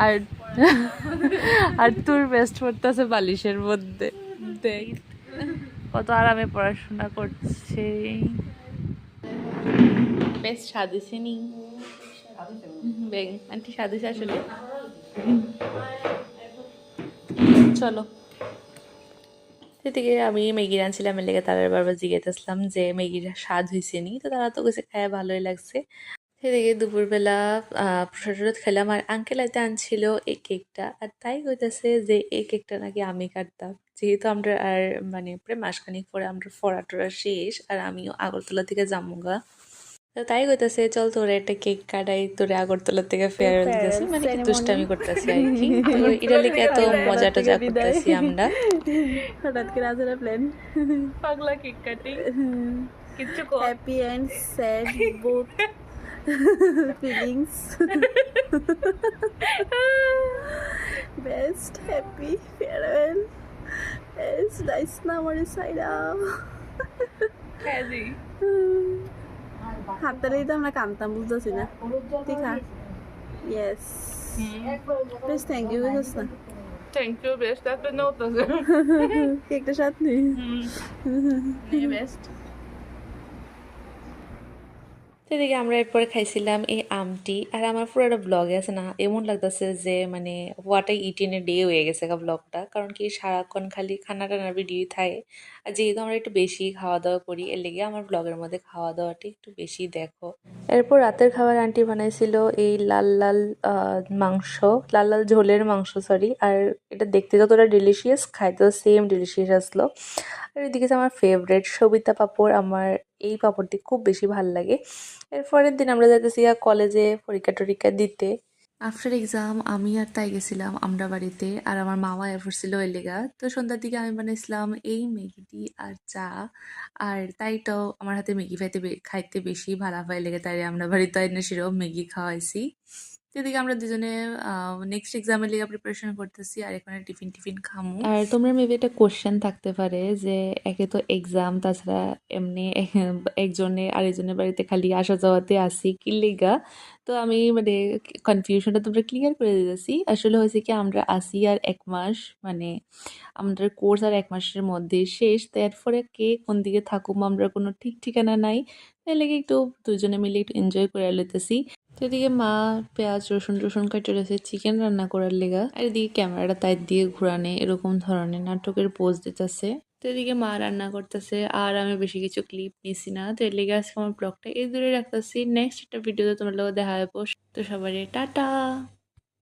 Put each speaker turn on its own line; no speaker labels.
আর আর তোর বেস্ট পড়তেছে বালিশের মধ্যে, দেখ কত আরামে পড়াশোনা করছে। বেশ সাজিছে নি বেং আন্টি, সাজিছে আসলে। চলো, সেদিকে আমি ম্যাগি রাঁধছিলাম, এর লেগে তারা বারবার জিজ্ঞাসলাম যে ম্যাগির স্বাদ হয়েছে নি, তো তারা তো কাছে খায় ভালোই লাগছে। সেদিকে দুপুরবেলা প্রসাদ খেলাম, আর আঙ্কেল আইতে আনছিল এই কেকটা, আর তাই কইতাছে যে এই কেকটা নাকি আমি কাটতাম, যেহেতু আমরা আর মানে প্রায় মাসখানিক পরে আমরা পড়া টড়া শেষ, আর আমিও আগরতলা থেকে যামুগা। তো তাই কইতাছে চল তোরে একটা কেক কাটাই, তোরে আগরতলা থেকে ফেয়ারওয়েল দিতেছি, মানে কি দুষ্টামি করতেছি আর কি। তো এটা লিগে এত মজা টজা করতেছি আমরা।
হঠাৎ করে আছে প্ল্যান,
পাগলা কেক কাটি কিছু
happy and sad both feelings. Best happy farewell is nice না আমার সাইডা
হ্যাজি
হাতটারেই তো আমরা কানতাম, বুঝতেছি না ঠিক আছে। ইয়েস বেশ, থ্যাংক ইউ বুঝছ না,
থ্যাংক ইউ বেস্ট, তাতে নতুন
কেকটা সাথে নেই
বেস্ট। সেদিকে আমরা এরপরে খাইছিলাম এই আমটি, আর আমার পুরো একটা ব্লগে আছে না, এমন লাগতেছে যে মানে what I it in a day হয়ে গেছে ব্লগটা, কারণ কি সারাক্ষণ খালি খানা টানার ভিডিও থাকে, আর যেহেতু আমরা একটু বেশি খাওয়া দাওয়া করি, এর লেগে আমার ব্লগের মধ্যে খাওয়া দাওয়াটা একটু বেশি দেখো। এরপর রাতের খাবার আন্টি বানাইছিল এই লাল লাল মাংস, লাল লাল ঝোলের মাংস সরি, আর এটা দেখতে যতটা ডিলিশিয়াস খাইতেও সেম ডিলিশিয়াস আসলো। আর এদিকে আমার ফেভারেট সবিতা পাপড়, আমার এই পাপড়টি খুব বেশি ভাল লাগে। এর পরের দিন আমরা যাইতেছি কলেজে পরীক্ষা টরীক্ষা দিতে। আফটার এক্সাম আমি আর তাই গেছিলাম আমরা বাড়িতে, আর আমার মামা এফোর ছিল ওই লেগা। তো সন্ধ্যার দিকে আমি বানাইছিলাম এই ম্যাগিটি আর চা, আর তাইটাও আমার হাতে ম্যাগি খাইতে বেশি ভালো হয় লেগে, তাই আমরা বাড়িতে এনে সেরকম ম্যাগি খাওয়াইছি। এদিকে আমরা দুজনে নেক্সট এক্সামের লিগে প্রিপারেশন করতেছি, আর এখানে টিফিন টিফিন খামু। আর তোমরা মেবি একটা কোশ্চেন থাকতে পারে যে একে তো এক্সাম, তাছাড়া এমনি একজনের আরেকজনের বাড়িতে খালি আসা যাওয়াতে আসি কি লিগা। তো আমি মানে কনফিউশনটা তোমরা ক্লিয়ার করে দিতেছি। আসলে হয়েছে কি, আমরা আসি আর 1 মাস, মানে আমাদের কোর্স আর 1 মাসের মধ্যে শেষ, তো এরপরে কে কোন দিকে থাকুম আমরা কোনো ঠিক ঠিকানা নাই, তাই লেগে একটু দুজনে মিলে একটু এনজয় করে লইতেছি। তো এদিকে মা পেঁয়াজ রসুন টসুন কাটে রয়েছে চিকেন রান্না করার লেগা, আর এদিকে ক্যামেরাটা তাই দিয়ে ঘুরানে এরকম ধরনের নাটকের পোজ দিতেছে। তো এদিকে মা রান্না করতেছে, আর আমি বেশি কিছু ক্লিপ নিছি না, তো এর লেগে আজকে আমার ব্লগটা এই দূরে রাখতেছি। নেক্সট একটা ভিডিওতে তোমার লোক দেখা যাবো। তো সবারই টাটা।